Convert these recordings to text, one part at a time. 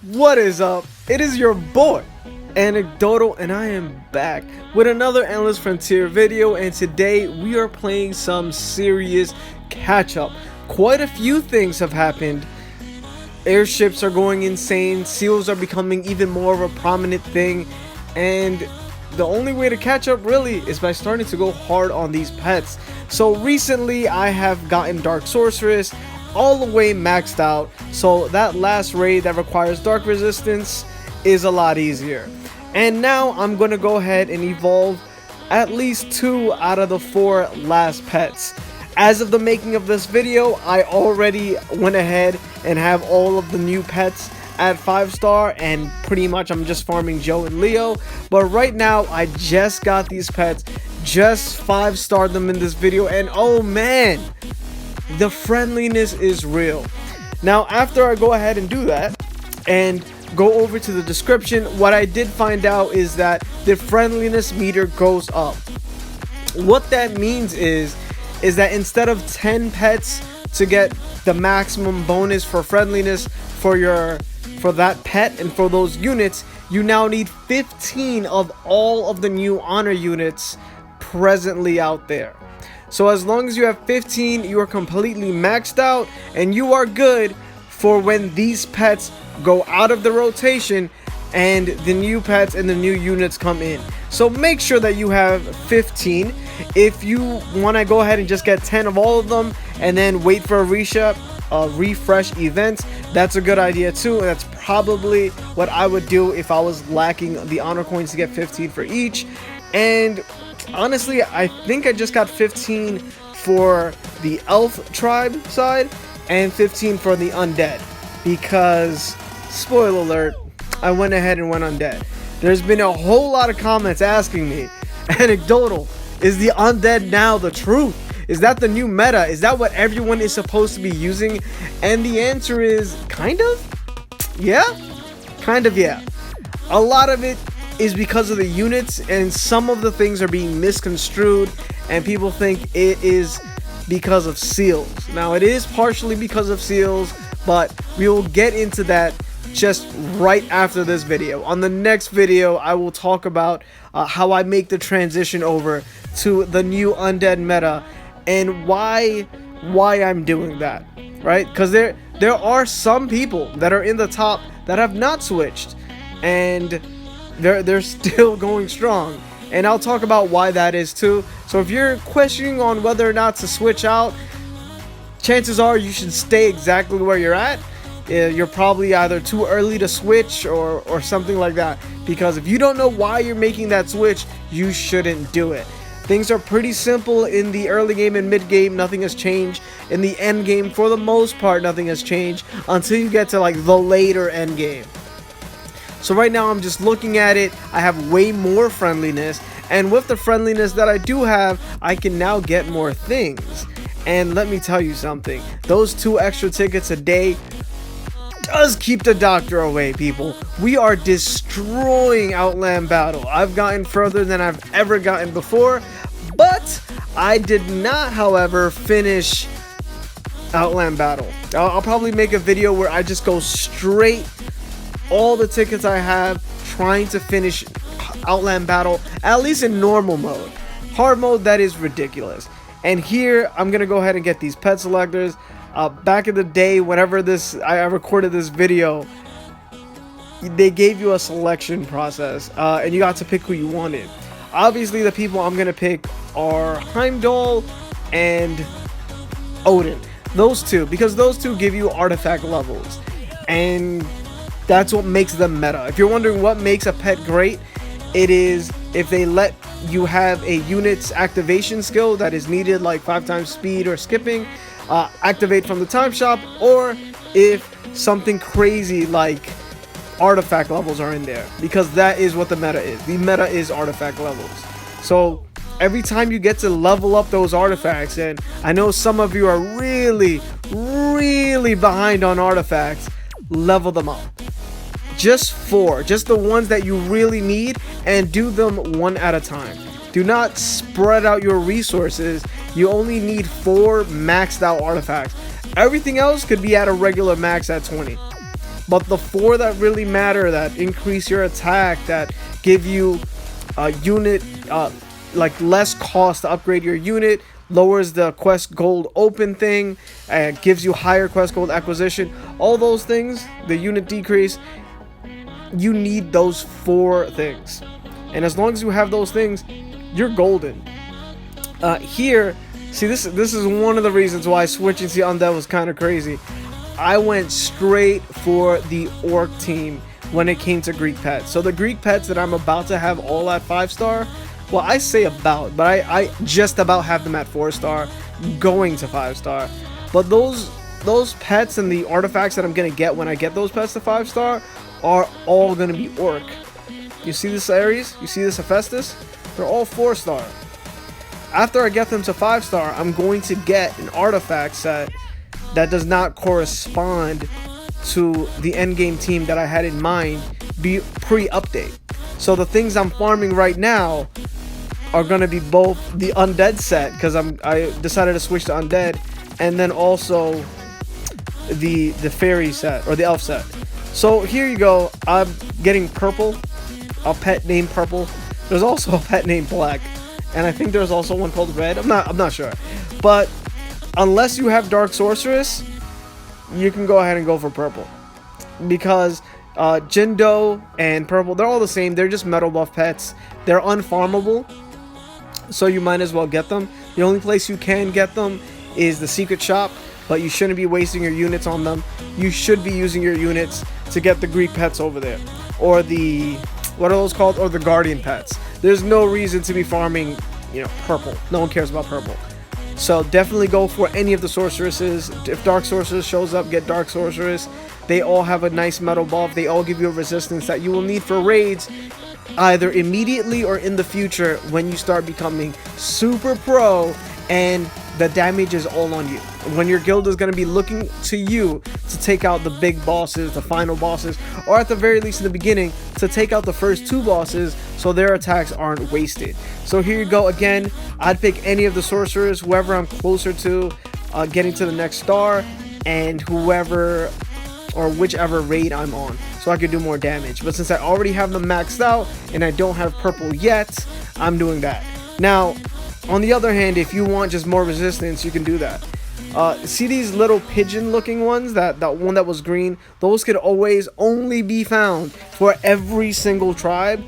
What is up? It is your boy, Anecdotal, and I am back with another Endless Frontier video, and today we are playing some serious catch-up. Quite a few things have happened. Airships are going insane, seals are becoming even more of a prominent thing, and the only way to catch up really is by starting to go hard on these pets. So recently I have gotten Dark Sorceress all the way maxed out, so that last raid that requires dark resistance is a lot easier. And now I'm gonna go ahead and evolve at least 2 out of the 4 last pets. As of the making of this video, I already went ahead and have all of the new pets at 5-star, and pretty much I'm just farming Joe and Leo. But right now I just got these pets, just 5-starred them in this video, and oh man, the friendliness is real. Now after I go ahead and do that and go over to the description, what I did find out is that the friendliness meter goes up. What that means is that instead of 10 pets to get the maximum bonus for friendliness for that pet and for those units, you now need 15 of all of the new honor units presently out there. So as long as you have 15, you are completely maxed out and you are good for when these pets go out of the rotation and the new pets and the new units come in. So make sure that you have 15. If you want to go ahead and just get 10 of all of them and then wait for a refresh event, that's a good idea too, and that's probably what I would do if I was lacking the honor coins to get 15 for each. And honestly, I think I just got 15 for the elf tribe side and 15 for the undead, because spoiler alert, I went ahead and went undead. There's been a whole lot of comments asking me, Anecdotal, is the undead now the truth? Is that the new meta? Is that what everyone is supposed to be using? And the answer is kind of. Yeah, kind of, yeah. A lot of it is because of the units, and some of the things are being misconstrued and people think it is because of seals. Now it is partially because of seals, but we will get into that just right after this video. On the next video I will talk about how I make the transition over to the new undead meta and why I'm doing that, right? Because there are some people that are in the top that have not switched, and they're still going strong, and I'll talk about why that is too. So if you're questioning on whether or not to switch out, chances are you should stay exactly where you're at. You're probably either too early to switch or something like that, because if you don't know why you're making that switch, you shouldn't do it. Things are pretty simple in the early game and mid game. Nothing has changed. In the end game, for the most part, nothing has changed until you get to like the later end game. So right now I'm just looking at it. I have way more friendliness, and with the friendliness that I do have, I can now get more things. And let me tell you something, those 2 extra tickets a day does keep the doctor away, people. We are destroying Outland Battle. I've gotten further than I've ever gotten before, but I did not, however, finish Outland Battle. I'll probably make a video where I just go straight all the tickets I have, trying to finish Outland Battle, at least in normal mode. Hard mode, that is ridiculous. And here I'm gonna go ahead and get these pet selectors. Back in the day, whenever I recorded this video, they gave you a selection process, and you got to pick who you wanted. Obviously the people I'm gonna pick are Heimdall and Odin, those two, because those two give you artifact levels, and that's what makes them meta. If you're wondering what makes a pet great, it is if they let you have a unit's activation skill that is needed, like 5 times speed or skipping, activate from the time shop, or if something crazy like artifact levels are in there, because that is what the meta is. The meta is artifact levels. So every time you get to level up those artifacts, and I know some of you are really behind on artifacts, level them up. Just 4, just the ones that you really need, and do them one at a time. Do not spread out your resources. You only need 4 maxed out artifacts. Everything else could be at a regular max at 20. But the 4 that really matter, that increase your attack, that give you a unit, like less cost to upgrade your unit, lowers the quest gold open thing, and gives you higher quest gold acquisition, all those things, the unit decrease, you need those 4 things. And as long as you have those things, you're golden. Here, see, this is one of the reasons why switching to undead was kind of crazy. I went straight for the orc team when it came to Greek pets. So the Greek pets that I'm about to have all at 5-star, well, I say about, but I just about have them at 4-star, going to 5-star. But those pets and the artifacts that I'm gonna get when I get those pets to 5-star are all gonna be orc. You see this Ares? You see this Hephaestus? They're all 4-star. After I get them to 5-star, I'm going to get an artifact set that does not correspond to the endgame team that I had in mind pre-update. So the things I'm farming right now are going to be both the undead set, because I decided to switch to undead, and then also the fairy set or the elf set. So here you go. I'm getting purple, a pet named purple. There's also a pet named black, and I think there's also one called red. I'm not sure, but unless you have dark sorceress, you can go ahead and go for purple, because Jindo and purple, they're all the same. They're just metal buff pets. They're unfarmable, so you might as well get them. The only place you can get them is the secret shop, but you shouldn't be wasting your units on them. You should be using your units to get the Greek pets over there, or the, what are those called, or the guardian pets. There's no reason to be farming, you know, purple. No one cares about purple. So definitely go for any of the sorceresses. If dark sorceress shows up, get dark sorceress. They all have a nice metal buff. They all give you a resistance that you will need for raids, either immediately or in the future when you start becoming super pro and the damage is all on you. When your guild is going to be looking to you to take out the big bosses, the final bosses, or at the very least in the beginning to take out the first 2 bosses so their attacks aren't wasted. So here you go again. I'd pick any of the sorcerers, whoever I'm closer to getting to the next star, and whoever or whichever raid I'm on, so I could do more damage. But since I already have them maxed out and I don't have purple yet, I'm doing that. Now, on the other hand, if you want just more resistance, you can do that. See these little pigeon looking ones, that one that was green, those could always only be found for every single tribe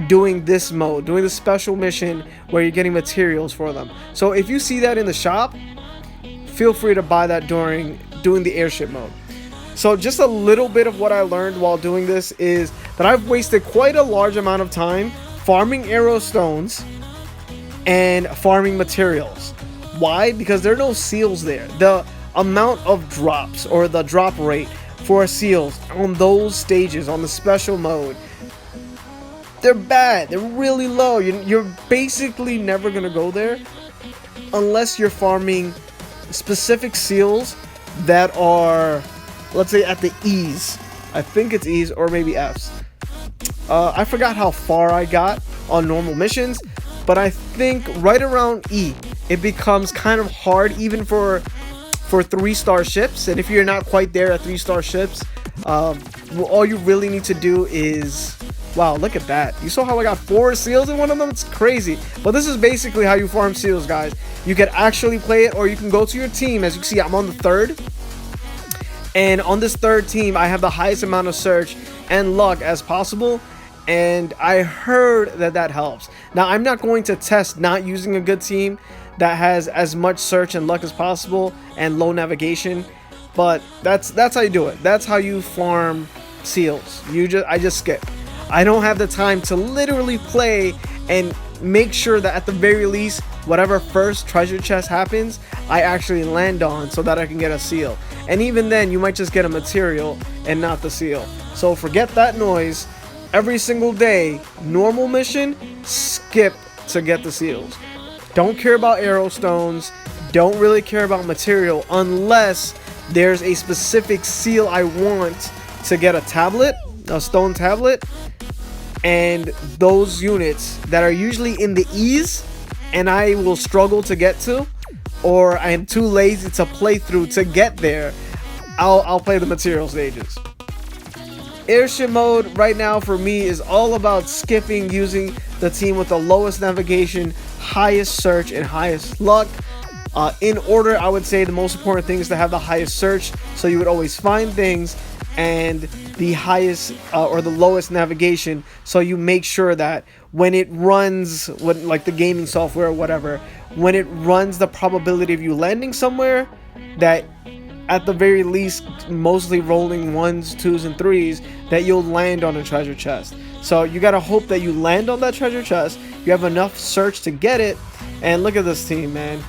doing this mode, doing the special mission where you're getting materials for them. So if you see that in the shop, feel free to buy that during doing the airship mode. So just a little bit of what I learned while doing this is that I've wasted quite a large amount of time farming arrow stones and farming materials. Why? Because there are no seals there. The amount of drops, or the drop rate for seals on those stages, on the special mode, they're bad. They're really low. You're basically never gonna go there unless you're farming specific seals that are, let's say, at the E's. I think it's E's or maybe F's. I forgot how far I got on normal missions, but I think right around E, it becomes kind of hard even for 3-star ships. And if you're not quite there at 3-star ships, all you really need to do is, wow, look at that. You saw how I got 4 seals in one of them? It's crazy. But this is basically how you farm seals, guys. You can actually play it, or you can go to your team. As you can see, I'm on the 3rd. And on this 3rd team, I have the highest amount of search and luck as possible. And I heard that helps. Now, I'm not going to test not using a good team that has as much search and luck as possible and low navigation, but that's how you do it. That's how you farm seals. I just skip. I don't have the time to literally play and make sure that at the very least, whatever first treasure chest happens, I actually land on, so that I can get a seal. And even then, you might just get a material and not the seal. So forget that noise. Every single day, normal mission, skip to get the seals. Don't care about arrow stones. Don't really care about material unless there's a specific seal I want to get a tablet, a stone tablet. And those units that are usually in the E's and I will struggle to get to, or I am too lazy to play through to get there, I'll play the material stages. Airship mode right now for me is all about skipping, using the team with the lowest navigation, highest search, and highest luck. In order, I would say the most important thing is to have the highest search, so you would always find things, and the highest or the lowest navigation, so you make sure that when it runs, like the gaming software or whatever, when it runs the probability of you landing somewhere, that at the very least, mostly rolling 1s, 2s, and 3s, that you'll land on a treasure chest. So you gotta hope that you land on that treasure chest, you have enough search to get it, and look at this team, man.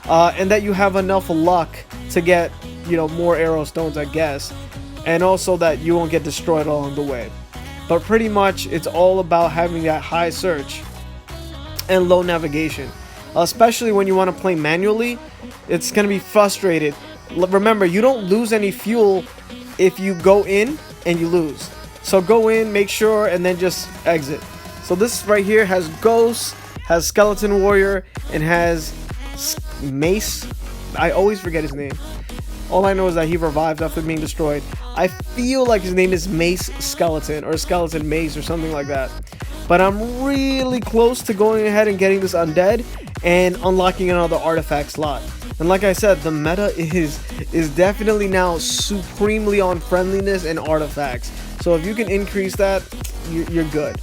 And that you have enough luck to get, you know, more arrow stones, I guess, and also that you won't get destroyed along the way. But pretty much it's all about having that high search and low navigation, especially when you want to play manually. It's gonna be frustrated. Remember, you don't lose any fuel if you go in and you lose. So go in, make sure, and then just exit. So this right here has Ghost, has Skeleton Warrior, and has Mace. I always forget his name. All I know is that he revived after being destroyed. I feel like his name is Mace Skeleton or Skeleton Mace or something like that. But I'm really close to going ahead and getting this undead and unlocking another artifact slot. And like I said, the meta is definitely now supremely on friendliness and artifacts. So if you can increase that, you're good.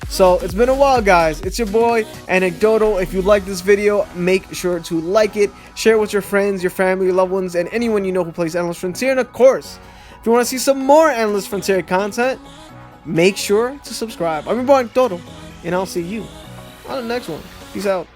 So it's been a while, guys. It's your boy Anecdotal. If you like this video, make sure to like it, share it with your friends, your family, your loved ones, and anyone you know who plays Endless Frontier. And of course, if you want to see some more Endless Frontier content, make sure to subscribe. I'm your boy Anecdotal, and I'll see you on the next one. Peace out.